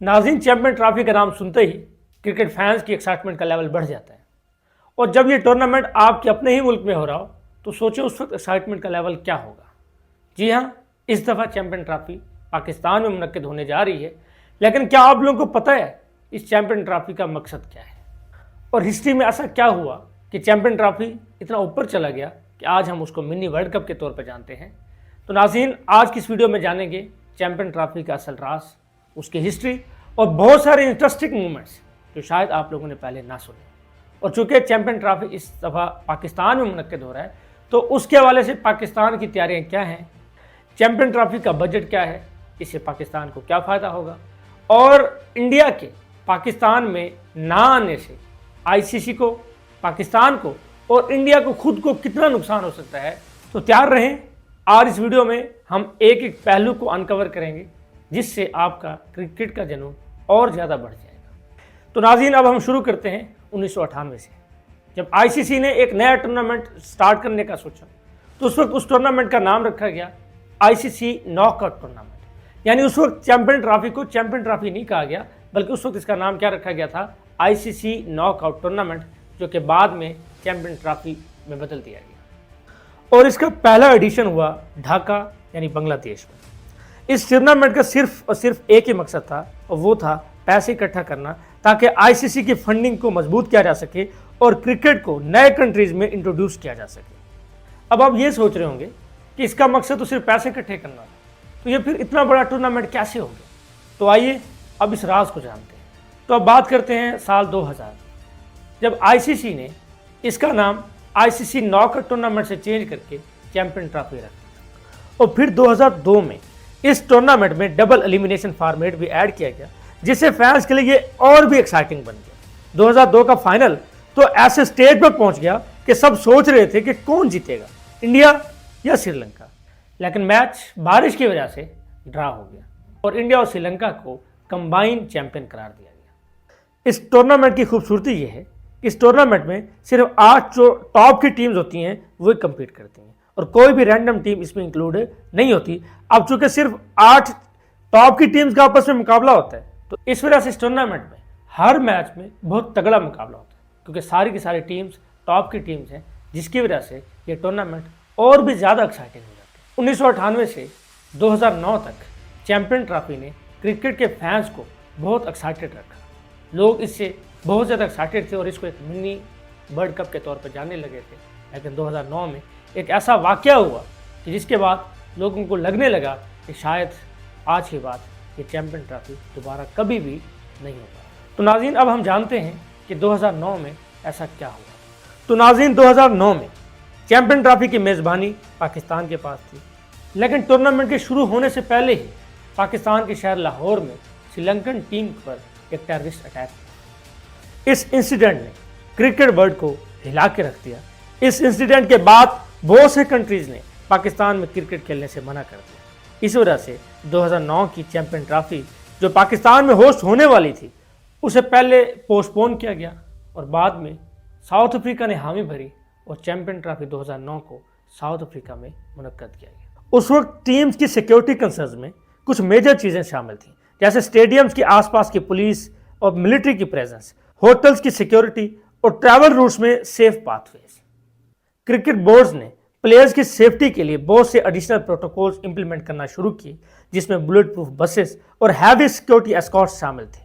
नाज़रीन, champion trophy का नाम सुनते ही क्रिकेट फैंस की एक्साइटमेंट का लेवल बढ़ जाता है। और जब ये टूर्नामेंट आपके अपने ही मुल्क में हो रहा हो तो सोचो उस वक्त एक्साइटमेंट का लेवल क्या होगा। जी हाँ, इस दफ़ा चैंपियन ट्रॉफी पाकिस्तान में मुनक्किद होने जा रही है। लेकिन क्या आप लोगों को पता है इस चैंपियन ट्रॉफी का मकसद क्या है और हिस्ट्री में ऐसा क्या हुआ कि चैंपियन ट्रॉफी इतना ऊपर चला गया कि आज हम उसको मिनी वर्ल्ड कप के तौर पर जानते हैं। तो नाज़रीन, आज की इस वीडियो में जानेंगे चैंपियन ट्रॉफी का असल राज, उसकी हिस्ट्री और बहुत सारे इंटरेस्टिंग मूवमेंट्स जो शायद आप लोगों ने पहले ना सुने। और चूंकि चैंपियन ट्रॉफी इस दफ़ा पाकिस्तान में मुनक्किद हो रहा है तो उसके हवाले से पाकिस्तान की तैयारियां क्या हैं, चैंपियन ट्रॉफी का बजट क्या है, इससे पाकिस्तान को क्या फ़ायदा होगा और इंडिया के पाकिस्तान में ना आने से आईसीसी को, पाकिस्तान को और इंडिया को खुद को कितना नुकसान हो सकता है। तो तैयार रहें, आज इस वीडियो में हम एक एक पहलू को अनकवर करेंगे जिससे आपका क्रिकेट का जुनून और ज़्यादा बढ़ जाएगा। तो नाज़रीन, अब हम शुरू करते हैं 1998 से, जब आईसीसी ने एक नया टूर्नामेंट स्टार्ट करने का सोचा तो उस वक्त उस टूर्नामेंट का नाम रखा गया आईसीसी नॉकआउट टूर्नामेंट। यानी उस वक्त चैंपियन ट्रॉफी को चैंपियन ट्रॉफी नहीं कहा गया, बल्कि उस वक्त इसका नाम क्या रखा गया था, आईसीसी नॉकआउट टूर्नामेंट, जो कि बाद में चैंपियन ट्रॉफी में बदल दिया गया। और इसका पहला एडिशन हुआ ढाका यानी बांग्लादेश में। इस टूर्नामेंट का सिर्फ और सिर्फ एक ही मकसद था और वो था पैसे इकट्ठा करना ताकि आईसीसी की फंडिंग को मजबूत किया जा सके और क्रिकेट को नए कंट्रीज में इंट्रोड्यूस किया जा सके। अब आप ये सोच रहे होंगे कि इसका मकसद तो सिर्फ पैसे इकट्ठे करना है, तो ये फिर इतना बड़ा टूर्नामेंट कैसे हो गया। तो आइए अब इस राज को जानते हैं। तो अब बात करते हैं साल 2000, जब आईसीसी ने इसका नाम आईसीसी नॉकआउट टूर्नामेंट से चेंज करके चैंपियन ट्रॉफी रख दिया। और फिर 2002 में इस टूर्नामेंट में डबल एलिमिनेशन फॉर्मेट भी ऐड किया गया, जिससे फैंस के लिए ये और भी एक्साइटिंग बन गया। 2002 का फाइनल तो ऐसे स्टेज पर पहुंच गया कि सब सोच रहे थे कि कौन जीतेगा, इंडिया या श्रीलंका। लेकिन मैच बारिश की वजह से ड्रा हो गया और इंडिया और श्रीलंका को कंबाइन चैंपियन करार दिया गया। इस टूर्नामेंट की खूबसूरती यह है कि इस टूर्नामेंट में सिर्फ 8 जो टॉप की टीम्स होती हैं वही कंपीट करती हैं और कोई भी रैंडम टीम इसमें इंक्लूड नहीं होती। अब चूंकि सिर्फ 8 टॉप की टीम्स का आपस में मुकाबला होता है, तो इस वजह से इस टूर्नामेंट में हर मैच में बहुत तगड़ा मुकाबला होता है, क्योंकि सारी की सारी टीम्स टॉप की टीम्स हैं, जिसकी वजह से ये टूर्नामेंट और भी ज़्यादा एक्साइटिंग हो जाता है। 1998 से 2009 तक चैंपियन ट्रॉफी ने क्रिकेट के फैंस को बहुत एक्साइटेड रखा। लोग इससे बहुत ज़्यादा एक्साइटेड थे और इसको एक मिनी वर्ल्ड कप के तौर पर जानने लगे थे। लेकिन 2009 में एक ऐसा वाक़या हुआ कि जिसके बाद लोगों को लगने लगा कि शायद आज के बाद ये चैंपियन ट्रॉफी दोबारा कभी भी नहीं होगा। तो नाज़रीन, अब हम जानते हैं कि 2009 में ऐसा क्या हुआ। तो नाज़रीन, 2009 में चैंपियन ट्रॉफी की मेज़बानी पाकिस्तान के पास थी, लेकिन टूर्नामेंट के शुरू होने से पहले ही पाकिस्तान के शहर लाहौर में श्रीलंकन टीम पर एक टेररिस्ट अटैक हुआ। इस इंसिडेंट ने क्रिकेट वर्ल्ड को हिला के रख दिया। इस इंसिडेंट के बाद बहुत से कंट्रीज़ ने पाकिस्तान में क्रिकेट खेलने से मना कर दिया। इस वजह से 2009 की चैंपियन ट्रॉफी जो पाकिस्तान में होस्ट होने वाली थी उसे पहले पोस्टपोन किया गया और बाद में साउथ अफ्रीका ने हामी भरी और चैंपियन ट्रॉफी 2009 को साउथ अफ्रीका में मुनक्कद किया गया। उस वक्त टीम्स की सिक्योरिटी कंसर्न्स में कुछ मेजर चीज़ें शामिल थीं, जैसे स्टेडियम्स के आसपास की पुलिस और मिलिट्री की प्रेजेंस, होटल्स की सिक्योरिटी और ट्रैवल रूट्स में सेफ पाथवेज। क्रिकेट बोर्ड्स ने प्लेयर्स की सेफ्टी के लिए बहुत से एडिशनल प्रोटोकॉल्स इंप्लीमेंट करना शुरू किए, जिसमें बुलेट प्रूफ बसेस और हैवी सिक्योरिटी एस्कॉर्ट्स शामिल थे।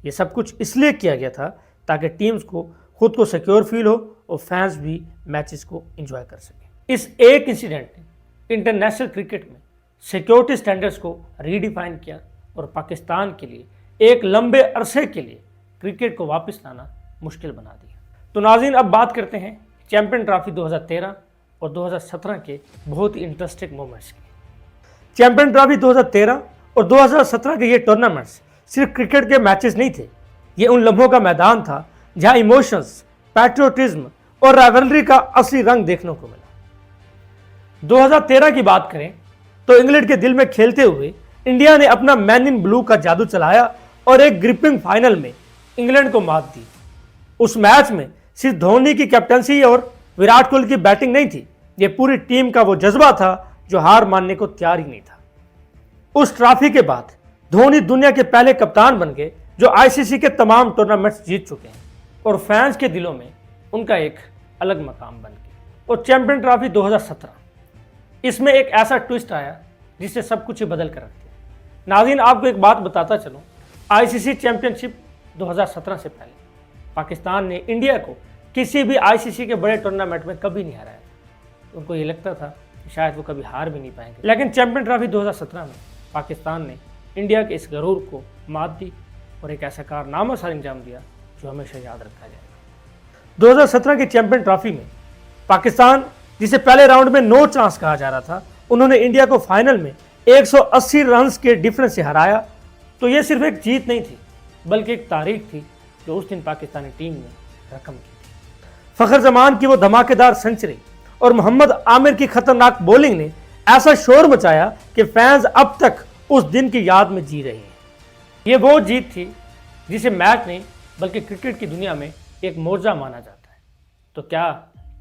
ये सब कुछ इसलिए किया गया था ताकि टीम्स को खुद को सिक्योर फील हो और फैंस भी मैचेस को एंजॉय कर सकें। इस एक इंसिडेंट ने इंटरनेशनल क्रिकेट में सिक्योरिटी स्टैंडर्ड्स को रीडिफाइन किया और पाकिस्तान के लिए एक लंबे अरसे के लिए क्रिकेट को वापस लाना मुश्किल बना दिया। तो नाज़रीन, अब बात करते हैं चैंपियन ट्रॉफी 2013 और 2017 के बहुत ही इंटरेस्टिंग मोमेंट्स की। चैंपियन ट्रॉफी 2013 और 2017 के ये टूर्नामेंट्स सिर्फ क्रिकेट के मैचेस नहीं थे, ये उन लम्हों का मैदान था जहां इमोशंस, पैट्रियोटिज्म और राइवलरी का असली रंग देखने को मिला। 2013 की बात करें तो इंग्लैंड के दिल में खेलते हुए इंडिया ने अपना मैन इन ब्लू का जादू चलाया और एक ग्रिपिंग फाइनल में इंग्लैंड को मात दी। उस मैच में सिर्फ धोनी की कैप्टनसी और विराट कोहली की बैटिंग नहीं थी, ये पूरी टीम का वो जज्बा था जो हार मानने को तैयार ही नहीं था। उस ट्रॉफी के बाद धोनी दुनिया के पहले कप्तान बन गए जो आईसीसी के तमाम टूर्नामेंट्स जीत चुके हैं और फैंस के दिलों में उनका एक अलग मकाम बन गया। और चैंपियन ट्रॉफी 2017, इसमें एक ऐसा ट्विस्ट आया जिससे सब कुछ ही बदल कर रख दिया। नाज़रीन, आपको एक बात बताता चलूँ, आईसीसी चैंपियनशिप 2017 से पहले पाकिस्तान ने इंडिया को किसी भी आईसीसी के बड़े टूर्नामेंट में कभी नहीं हराया। उनको ये लगता था कि शायद वो कभी हार भी नहीं पाएंगे, लेकिन चैंपियन ट्रॉफी 2017 में पाकिस्तान ने इंडिया के इस गरूर को मात दी और एक ऐसा कारनामा सर अंजाम दिया जो हमेशा याद रखा जाएगा। 2017 की चैंपियन ट्रॉफी में पाकिस्तान, जिसे पहले राउंड में नो चांस कहा जा रहा था, उन्होंने इंडिया को फाइनल में 180 रन के डिफरेंस से हराया। तो ये सिर्फ एक जीत नहीं थी बल्कि एक तारीख थी जो उस दिन पाकिस्तानी टीम ने रकम की थी। फखर जमान की वो धमाकेदार सेंचुरी और मोहम्मद आमिर की खतरनाक बॉलिंग ने ऐसा शोर मचाया कि फैंस अब तक उस दिन की याद में जी रहे हैं। ये वो जीत थी जिसे मैच नहीं बल्कि क्रिकेट की दुनिया में एक मोर्चा माना जाता है। तो क्या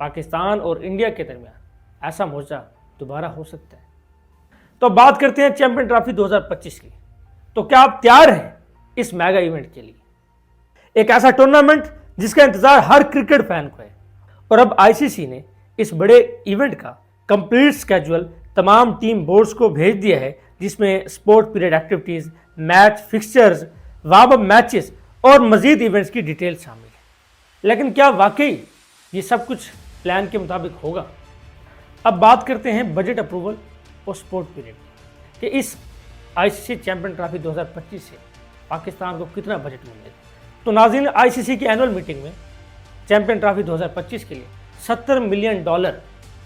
पाकिस्तान और इंडिया के दरमियान ऐसा मोर्चा दोबारा हो सकता है? तो बात करते हैं चैंपियन ट्रॉफी 2025 की। तो क्या आप तैयार हैं इस मेगा इवेंट के लिए? एक ऐसा टूर्नामेंट जिसका इंतजार हर क्रिकेट फैन को है। और अब आईसीसी ने इस बड़े इवेंट का कंप्लीट स्केड्यूल तमाम टीम बोर्ड्स को भेज दिया है, जिसमें sport period activities, match fixtures, warm up matches और मजीद इवेंट्स की डिटेल शामिल है। लेकिन क्या वाकई ये सब कुछ प्लान के मुताबिक होगा? अब बात करते हैं बजट अप्रूवल और स्पोर्ट पीरियड कि इस आईसीसी चैंपियन ट्रॉफी 2025 से पाकिस्तान को कितना बजट मिलेगा। तो नाज़रीन, आईसीसी की एनुअल मीटिंग में चैंपियन ट्रॉफी 2025 के लिए $70 मिलियन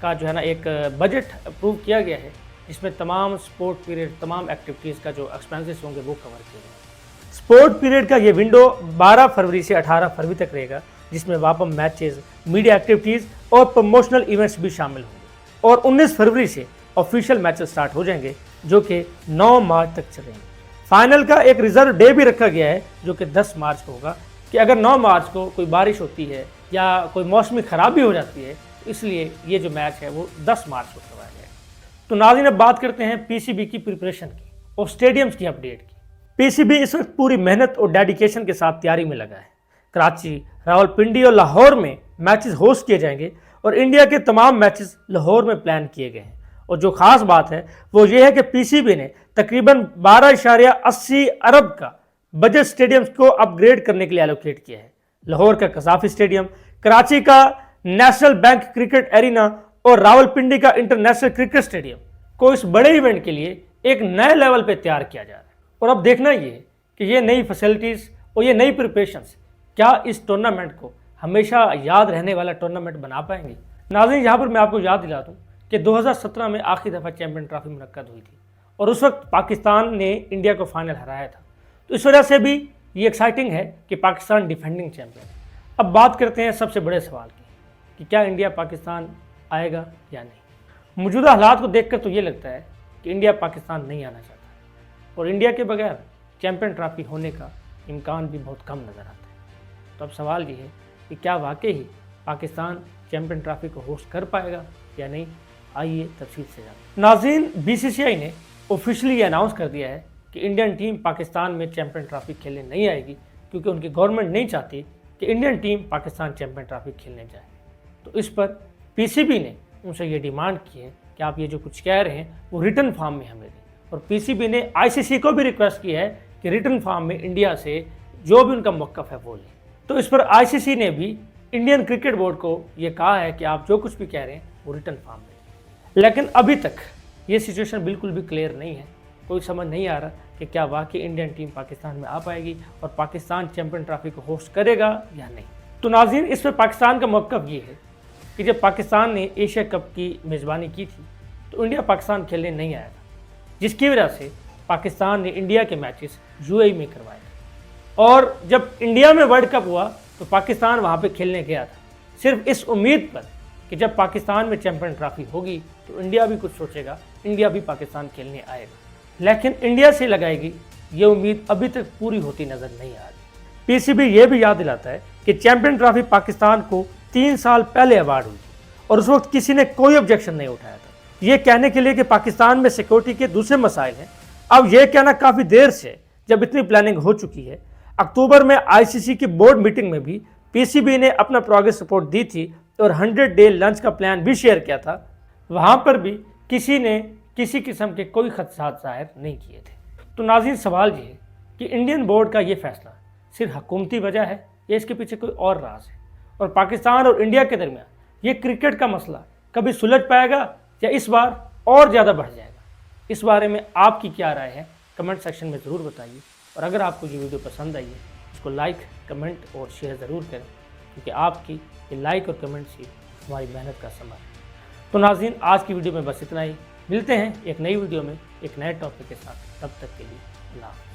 का जो है ना एक बजट अप्रूव किया गया है, जिसमें तमाम स्पोर्ट पीरियड, तमाम एक्टिविटीज़ का जो एक्सपेंसेस होंगे वो कवर किए गए। स्पोर्ट पीरियड का ये विंडो 12 फरवरी से 18 फरवरी तक रहेगा, जिसमें warm up matches, media activities और प्रमोशनल इवेंट्स भी शामिल होंगे। और 19 फरवरी से ऑफिशियल मैचेस स्टार्ट हो जाएंगे जो कि 9 मार्च तक चलेंगे। फाइनल का एक रिजर्व डे भी रखा गया है जो कि 10 मार्च को होगा, कि अगर 9 मार्च को कोई बारिश होती है या कोई मौसमी खराबी हो जाती है तो इसलिए ये जो मैच है वो 10 मार्च को करवाया जाएगा। तो नाज़रीन, अब बात करते हैं पीसीबी की प्रिपरेशन की और स्टेडियम्स की अपडेट की। पीसीबी इस वक्त पूरी मेहनत और डेडिकेशन के साथ तैयारी में लगा है। कराची, रावलपिंडी और लाहौर में मैचेस होस्ट किए जाएंगे और इंडिया के तमाम मैचेस लाहौर में प्लान किए गए हैं। और जो खास बात है वो ये है कि पीसीबी ने तकरीबन 12.80 अरब का बजट स्टेडियम्स को अपग्रेड करने के लिए एलोकेट किया है। लाहौर का कसाफी स्टेडियम, कराची का नेशनल बैंक क्रिकेट एरिना और रावलपिंडी का इंटरनेशनल क्रिकेट स्टेडियम को इस बड़े इवेंट के लिए एक नए लेवल पर तैयार किया जा रहा है। और अब देखना ये है कि ये नई फैसिलिटीज़ और ये नई प्रिपरेशंस क्या इस टूर्नामेंट को हमेशा याद रहने वाला टूर्नामेंट बना पाएंगे। नाज़रीन, यहाँ पर मैं आपको याद दिला दूँ कि 2017 में आखिरी दफ़ा चैंपियन ट्रॉफी मुनक्कद हुई थी और उस वक्त पाकिस्तान ने इंडिया को फाइनल हराया था। तो इस वजह से भी ये एक्साइटिंग है कि पाकिस्तान डिफेंडिंग चैंपियन। अब बात करते हैं सबसे बड़े सवाल की कि क्या इंडिया पाकिस्तान आएगा या नहीं। मौजूदा हालात को देखकर तो ये लगता है कि इंडिया पाकिस्तान नहीं आना चाहता और इंडिया के बगैर चैंपियन ट्रॉफी होने का इम्कान भी बहुत कम नज़र आता है। तो अब सवाल ये है कि क्या वाकई ही पाकिस्तान चैंपियन ट्रॉफी को होस्ट कर पाएगा या नहीं। आइए तफसील से जानते। नाज़रीन, बीसीसीआई ने ऑफिशियली ये अनाउंस कर दिया है कि इंडियन टीम पाकिस्तान में चैंपियन ट्रॉफी खेलने नहीं आएगी, क्योंकि उनकी गवर्नमेंट नहीं चाहती कि Indian team Pakistan champion trophy खेलने जाए। तो इस पर पीसीबी ने उनसे ये डिमांड की है कि आप ये जो कुछ कह रहे हैं वो रिटर्न फॉर्म में हमें दें। और पीसीबी ने आईसीसी को भी रिक्वेस्ट की है कि रिटर्न फॉर्म में इंडिया से जो भी उनका मौक़िफ़ है वो लें। तो इस पर आईसीसी ने भी इंडियन क्रिकेट बोर्ड को ये कहा है कि आप जो कुछ भी कह रहे हैं वो रिटर्न फॉर्म में। लेकिन अभी तक ये सिचुएशन बिल्कुल भी क्लियर नहीं है। कोई समझ नहीं आ रहा कि क्या वाकई इंडियन टीम पाकिस्तान में आ पाएगी और पाकिस्तान चैंपियन ट्रॉफी को होस्ट करेगा या नहीं। तो नाज़रीन, इस पर पाकिस्तान का मौक़िफ़ ये है कि जब पाकिस्तान ने एशिया कप की मेज़बानी की थी तो इंडिया पाकिस्तान खेलने नहीं आया था, जिसकी वजह से पाकिस्तान ने इंडिया के मैचेस यूएई में करवाए। और जब इंडिया में वर्ल्ड कप हुआ तो पाकिस्तान वहाँ पे खेलने गया था, सिर्फ इस उम्मीद पर कि जब पाकिस्तान में चैंपियन ट्रॉफी होगी तो इंडिया भी कुछ सोचेगा, इंडिया भी पाकिस्तान खेलने आएगा। लेकिन इंडिया से लगाएगी ये उम्मीद अभी तक पूरी होती नज़र नहीं आ रही। पीसीबी ये भी याद दिलाता है कि चैंपियन ट्रॉफी पाकिस्तान को 3 साल पहले अवार्ड हुई थी और उस वक्त किसी ने कोई ऑब्जेक्शन नहीं उठाया था, ये कहने के लिए कि पाकिस्तान में सिक्योरिटी के दूसरे मसाइल हैं, अब यह कहना काफ़ी देर से, जब इतनी प्लानिंग हो चुकी है। अक्टूबर में आईसीसी की बोर्ड मीटिंग में भी पीसीबी ने अपना प्रोग्रेस रिपोर्ट दी थी और 100 डे लंच का प्लान भी शेयर किया था। वहां पर भी किसी ने किसी किस्म के कोई खदशात जाहिर नहीं किए थे। तो नाज़रीन, सवाल ये है कि इंडियन बोर्ड का ये फैसला सिर्फ हुकूमती वजह है या इसके पीछे कोई और राज है, और पाकिस्तान और इंडिया के दरमियान ये क्रिकेट का मसला कभी सुलझ पाएगा या इस बार और ज़्यादा बढ़ जाएगा? इस बारे में आपकी क्या राय है, कमेंट सेक्शन में ज़रूर बताइए। और अगर आपको ये वीडियो पसंद आई है, इसको लाइक, कमेंट और शेयर ज़रूर करें, क्योंकि आपकी ये लाइक और कमेंट्स ही हमारी मेहनत का समर है। तो नाज़रीन, आज की वीडियो में बस इतना ही। मिलते हैं एक नई वीडियो में एक नए टॉपिक के साथ। तब तक के लिए अल्लाह।